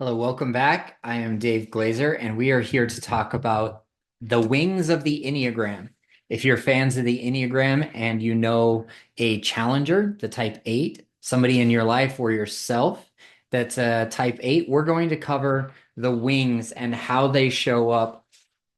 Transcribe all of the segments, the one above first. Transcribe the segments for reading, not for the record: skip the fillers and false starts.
Hello, welcome back. I am Dave Glazer, and we are here to talk about the wings of the Enneagram. If you're fans of the Enneagram and you know a challenger, the type 8, somebody in your life or yourself that's a type 8, we're going to cover the wings and how they show up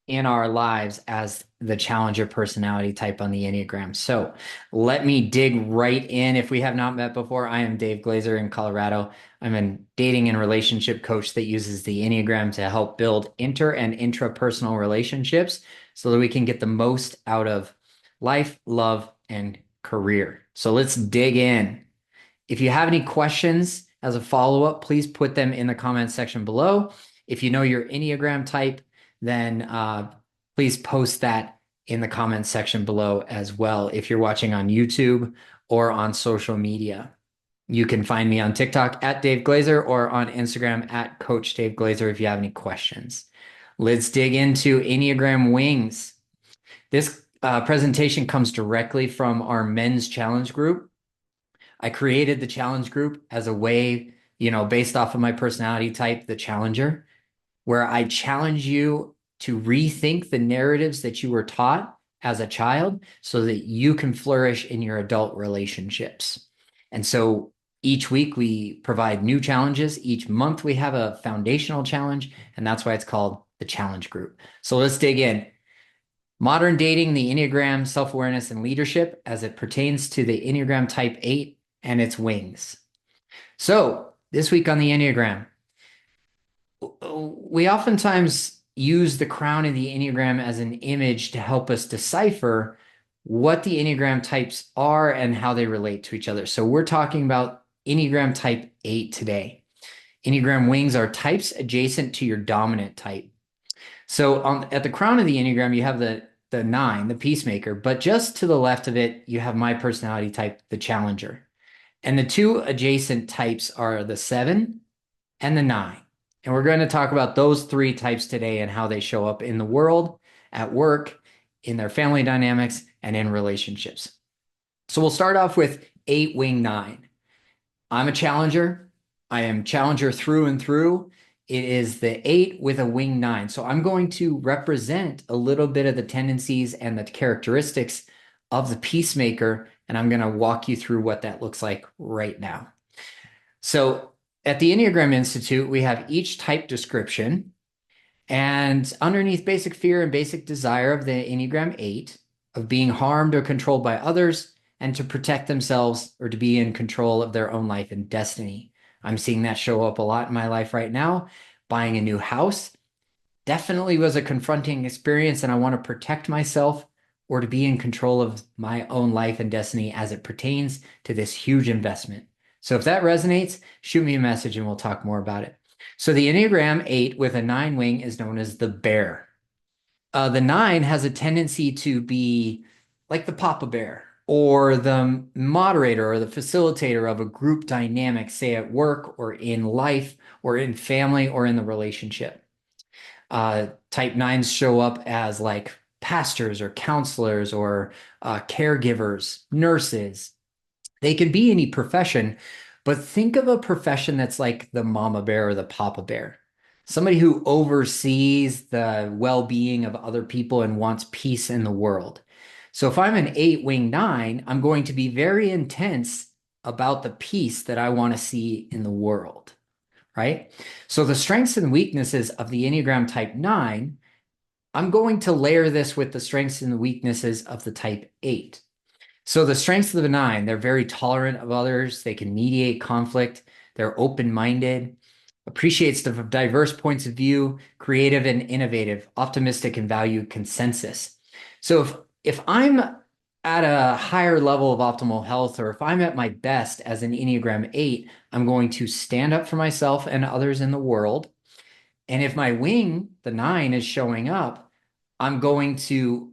in our lives as the challenger personality type on the Enneagram. So let me dig right in. If we have not met before, I am Dave Glazer in Colorado. I'm a dating and relationship coach that uses the Enneagram to help build inter and intrapersonal relationships so that we can get the most out of life, love, and career. So let's dig in. If you have any questions as a follow-up, please put them in the comment section below. If you know your Enneagram type, then please post that in the comment section below as well. If you're watching on YouTube or on social media, you can find me on TikTok at Dave Glazer or on Instagram at Coach Dave Glazer if you have any questions. Let's dig into Enneagram wings. This presentation comes directly from our men's challenge group. I created the challenge group as a way, based off of my personality type, the challenger, where I challenge you to rethink the narratives that you were taught as a child so that you can flourish in your adult relationships. And so each week we provide new challenges. Each month we have a foundational challenge, and that's why it's called the challenge group. So let's dig in. Modern dating, the Enneagram, self-awareness, and leadership as it pertains to the Enneagram type 8 and its wings. So this week on the Enneagram, we oftentimes use the crown of the Enneagram as an image to help us decipher what the Enneagram types are and how they relate to each other. So we're talking about Enneagram type 8 today. Enneagram wings are types adjacent to your dominant type. So at the crown of the Enneagram, you have the 9, the peacemaker, but just to the left of it, you have my personality type, the challenger. And the two adjacent types are the 7 and the 9. And we're going to talk about those 3 types today and how they show up in the world, at work, in their family dynamics, and in relationships. So we'll start off with 8 wing 9. I'm a challenger. I am challenger through and through. It is the 8 with a wing 9. So I'm going to represent a little bit of the tendencies and the characteristics of the peacemaker, and I'm going to walk you through what that looks like right now. So at the Enneagram Institute, we have each type description, and underneath basic fear and basic desire of the Enneagram 8, of being harmed or controlled by others, and to protect themselves or to be in control of their own life and destiny. I'm seeing that show up a lot in my life right now. Buying a new house definitely was a confronting experience, and I want to protect myself or to be in control of my own life and destiny as it pertains to this huge investment. So if that resonates, shoot me a message and we'll talk more about it. So the Enneagram 8 with a 9 wing is known as the bear. The 9 has a tendency to be like the papa bear or the moderator or the facilitator of a group dynamic, say at work or in life or in family or in the relationship. Type 9s show up as like pastors or counselors or caregivers, nurses. They can be any profession, but think of a profession that's like the mama bear or the papa bear. Somebody who oversees the well-being of other people and wants peace in the world. So if I'm an 8 wing 9, I'm going to be very intense about the peace that I want to see in the world, right? So the strengths and weaknesses of the Enneagram type 9, I'm going to layer this with the strengths and the weaknesses of the type 8. So the strengths of the 9, they're very tolerant of others. They can mediate conflict. They're open-minded, appreciates the diverse points of view, creative and innovative, optimistic and value consensus. So if I'm at a higher level of optimal health, or if I'm at my best as an Enneagram 8, I'm going to stand up for myself and others in the world. And if my wing, the 9, is showing up, I'm going to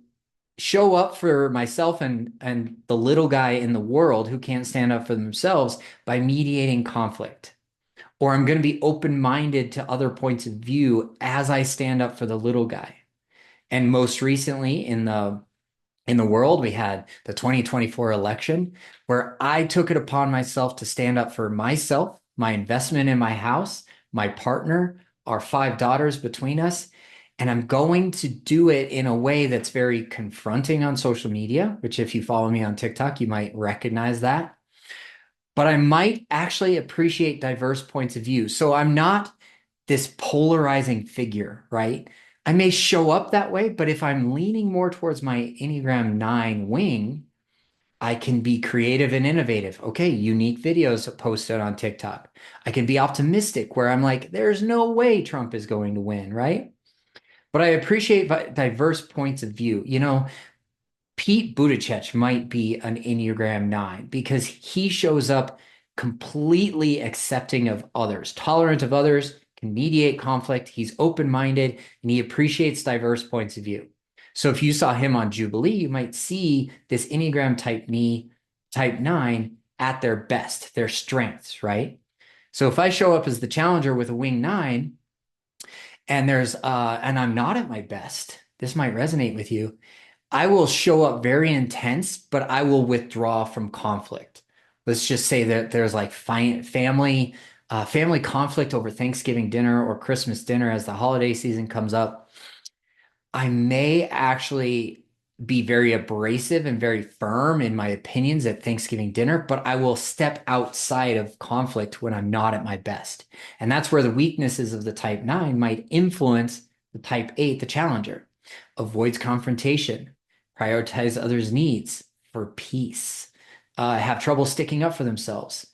show up for myself and the little guy in the world who can't stand up for themselves by mediating conflict. Or I'm going to be open-minded to other points of view as I stand up for the little guy. And most recently in the world, we had the 2024 election where I took it upon myself to stand up for myself, my investment in my house, my partner, our 5 daughters between us. And I'm going to do it in a way that's very confronting on social media, which if you follow me on TikTok, you might recognize that. But I might actually appreciate diverse points of view. So I'm not this polarizing figure, right? I may show up that way, but if I'm leaning more towards my Enneagram 9 wing, I can be creative and innovative. Okay, unique videos posted on TikTok. I can be optimistic where I'm like, there's no way Trump is going to win, right? But I appreciate diverse points of view. Pete Buttigieg might be an Enneagram 9 because he shows up completely accepting of others, tolerant of others, can mediate conflict. He's open-minded and he appreciates diverse points of view. So if you saw him on Jubilee, you might see this Enneagram type 9 at their best, their strengths, right? So if I show up as the challenger with a wing 9 and I'm not at my best, this might resonate with you. I will show up very intense, but I will withdraw from conflict. Let's just say that there's like family conflict over Thanksgiving dinner or Christmas dinner as the holiday season comes up. I may actually be very abrasive and very firm in my opinions at Thanksgiving dinner, but I will step outside of conflict when I'm not at my best. And that's where the weaknesses of the type 9 might influence the type 8, the challenger. Avoids confrontation, prioritize others' needs for peace, have trouble sticking up for themselves,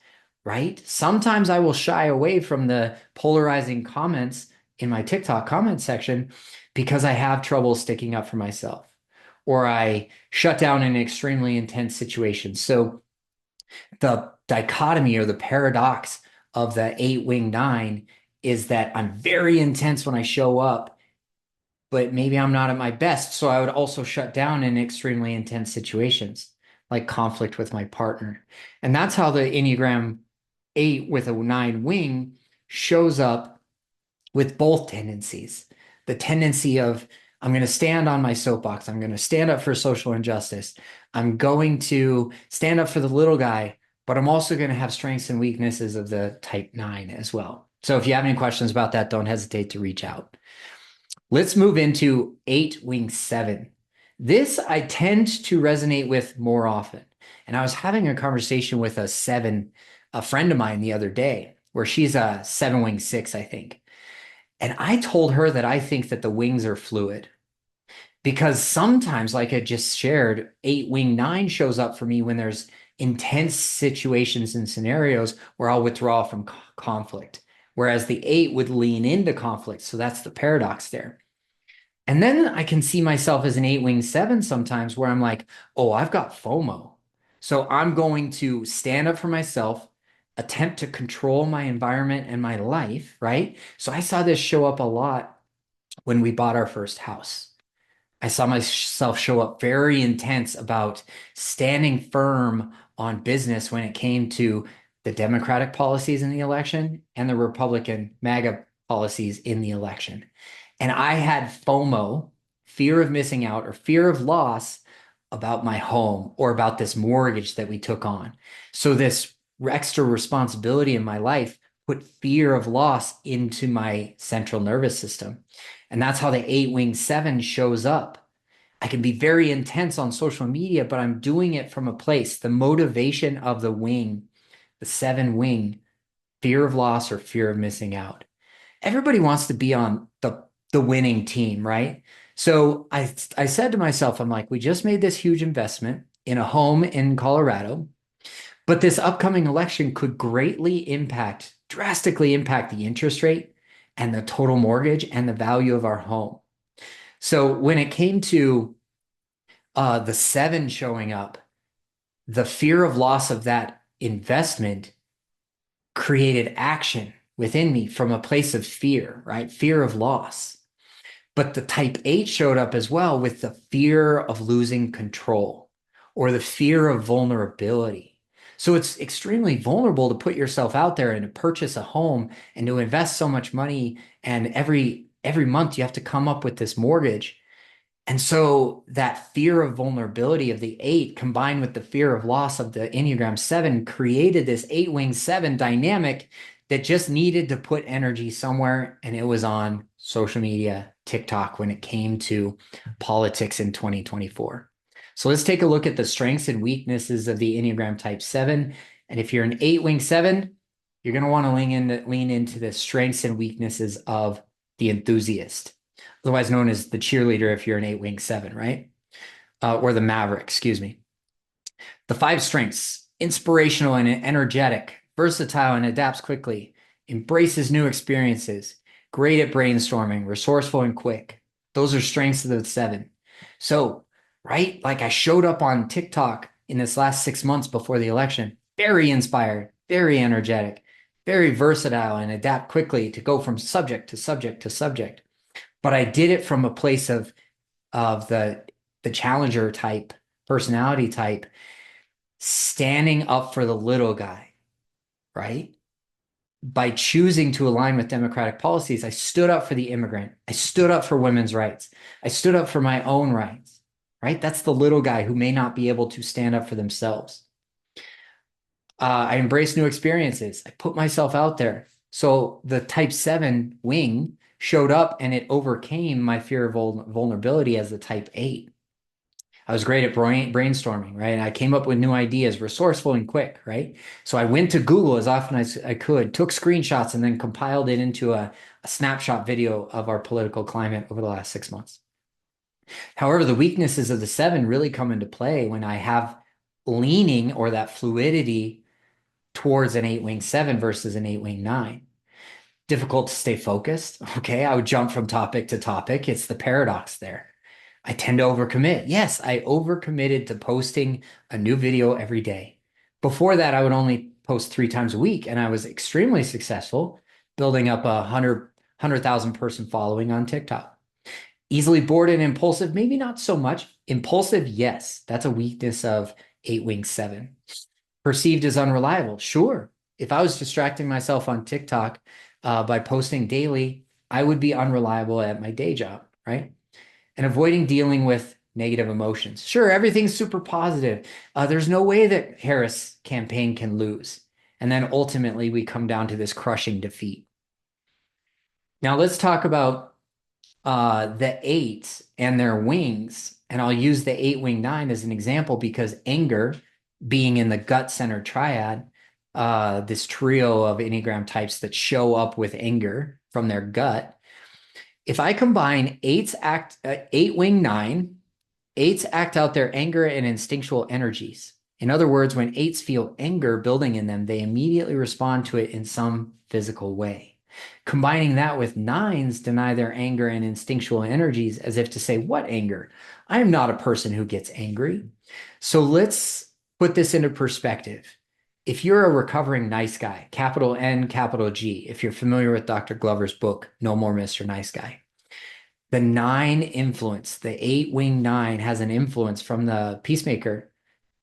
right? Sometimes I will shy away from the polarizing comments in my TikTok comment section because I have trouble sticking up for myself, or I shut down in extremely intense situations. So the dichotomy or the paradox of the 8 wing 9 is that I'm very intense when I show up, but maybe I'm not at my best. So I would also shut down in extremely intense situations, like conflict with my partner. And that's how the Enneagram 8 with a 9 wing shows up with both tendencies. The tendency of, I'm going to stand on my soapbox. I'm going to stand up for social injustice. I'm going to stand up for the little guy, but I'm also going to have strengths and weaknesses of the type 9 as well. So if you have any questions about that, don't hesitate to reach out. Let's move into 8 wing 7. This I tend to resonate with more often. And I was having a conversation with a friend of mine the other day, where she's a 7 wing 6, I think. And I told her that I think that the wings are fluid because sometimes, like I just shared, 8 wing 9 shows up for me when there's intense situations and scenarios where I'll withdraw from conflict, whereas the 8 would lean into conflict. So that's the paradox there. And then I can see myself as an 8 wing 7 sometimes where I'm like, oh, I've got FOMO. So I'm going to stand up for myself, attempt to control my environment and my life, right? So I saw this show up a lot when we bought our first house. I saw myself show up very intense about standing firm on business when it came to the Democratic policies in the election and the Republican MAGA policies in the election. And I had FOMO, fear of missing out or fear of loss about my home or about this mortgage that we took on. So this extra responsibility in my life put fear of loss into my central nervous system. And that's how the 8 wing 7 shows up. I can be very intense on social media, but I'm doing it from a place, the motivation of the wing, the 7 wing, fear of loss or fear of missing out. Everybody wants to be on the winning team, right? So I said to myself, I'm like, we just made this huge investment in a home in Colorado, but this upcoming election could drastically impact the interest rate and the total mortgage and the value of our home. So when it came to the 7 showing up, the fear of loss of that investment created action within me from a place of fear, right? Fear of loss. But the type 8 showed up as well with the fear of losing control or the fear of vulnerability. So it's extremely vulnerable to put yourself out there and to purchase a home and to invest so much money. And every month you have to come up with this mortgage. And so that fear of vulnerability of the 8 combined with the fear of loss of the Enneagram 7 created this 8 wing 7 dynamic that just needed to put energy somewhere, and it was on social media, TikTok, when it came to politics in 2024. So let's take a look at the strengths and weaknesses of the Enneagram Type 7. And if you're an 8-wing 7, you're going to want to lean into the strengths and weaknesses of the enthusiast, otherwise known as the cheerleader if you're an 8-wing 7, right? Or the maverick, excuse me. The 5 strengths: inspirational and energetic, versatile and adapts quickly, embraces new experiences, great at brainstorming, resourceful and quick. Those are strengths of the 7. So, right, like I showed up on TikTok in this last 6 months before the election, very inspired, very energetic, very versatile, and adapt quickly to go from subject to subject to subject. But I did it from a place of the challenger type, personality type, standing up for the little guy, right? By choosing to align with democratic policies, I stood up for the immigrant. I stood up for women's rights. I stood up for my own rights, right? That's the little guy who may not be able to stand up for themselves. I embraced new experiences. I put myself out there. So the Type 7 wing showed up and it overcame my fear of vulnerability as the Type 8. I was great at brainstorming, right? I came up with new ideas, resourceful and quick, right? So I went to Google as often as I could, took screenshots, and then compiled it into a snapshot video of our political climate over the last 6 months. However, the weaknesses of the 7 really come into play when I have leaning or that fluidity towards an 8-wing 7 versus an 8-wing 9. Difficult to stay focused. Okay, I would jump from topic to topic. It's the paradox there. I tend to overcommit. Yes, I overcommitted to posting a new video every day. Before that, I would only post 3 times a week, and I was extremely successful building up a 100,000 person following on TikTok. Easily bored and impulsive, maybe not so much. Impulsive, yes, that's a weakness of 8-wing 7. Perceived as unreliable, sure. If I was distracting myself on TikTok by posting daily, I would be unreliable at my day job, right? And avoiding dealing with negative emotions. Sure, everything's super positive. There's no way that Harris campaign can lose. And then ultimately we come down to this crushing defeat. Now let's talk about the 8 and their wings. And I'll use the 8-wing 9 as an example because anger, being in the gut center triad, this trio of Enneagram types that show up with anger from their gut. If I combine 8-wing 9, 8s act out their anger and instinctual energies. In other words, when 8s feel anger building in them, they immediately respond to it in some physical way. Combining that with 9s deny their anger and instinctual energies as if to say, what anger? I am not a person who gets angry. So let's put this into perspective. If you're a recovering nice guy, capital N, capital G, if you're familiar with Dr. Glover's book, No More Mr. Nice Guy, the 9 influence, the 8-wing 9 has an influence from the peacemaker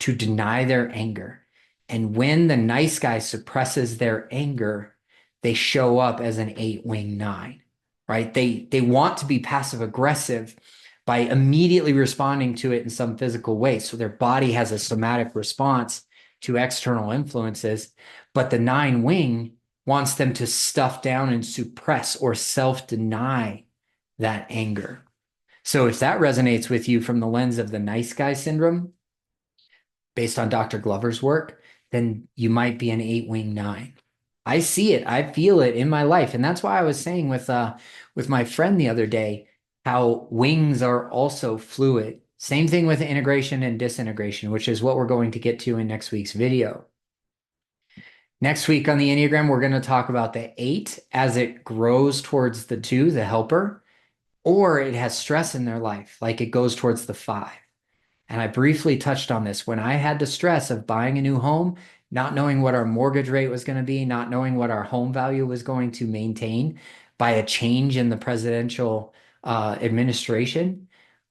to deny their anger. And when the nice guy suppresses their anger, they show up as an 8-wing 9, right? They want to be passive aggressive by immediately responding to it in some physical way. So their body has a somatic response to external influences, but the 9-wing wants them to stuff down and suppress or self-deny that anger. So if that resonates with you from the lens of the nice guy syndrome, based on Dr. Glover's work, then you might be an 8-wing 9. I see it. I feel it in my life. And that's why I was saying with my friend the other day, how wings are also fluid. Same thing with integration and disintegration, which is what we're going to get to in next week's video. Next week on the Enneagram, we're going to talk about the 8 as it grows towards the 2, the helper, or it has stress in their life, like it goes towards the 5. And I briefly touched on this. When I had the stress of buying a new home, not knowing what our mortgage rate was going to be, not knowing what our home value was going to maintain by a change in the presidential administration,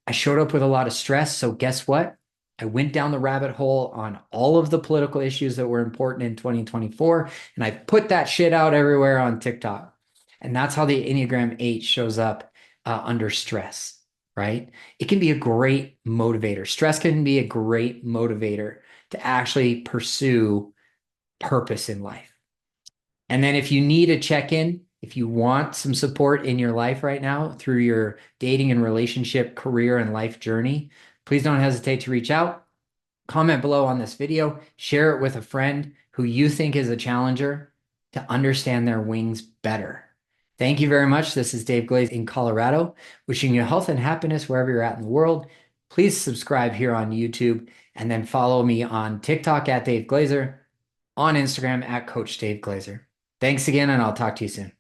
I showed up with a lot of stress. So guess what? I went down the rabbit hole on all of the political issues that were important in 2024, and I put that shit out everywhere on TikTok. And that's how the Enneagram 8 shows up under stress, right? It can be a great motivator. Stress can be a great motivator to actually pursue purpose in life. And then if you need a check-in, if you want some support in your life right now through your dating and relationship, career, and life journey, please don't hesitate to reach out. Comment below on this video, share it with a friend who you think is a challenger to understand their wings better. Thank you very much. This is Dave Glaze in Colorado, wishing you health and happiness wherever you're at in the world. Please subscribe here on YouTube and then follow me on TikTok at Dave Glazer, on Instagram at Coach Dave Glazer. Thanks again, and I'll talk to you soon.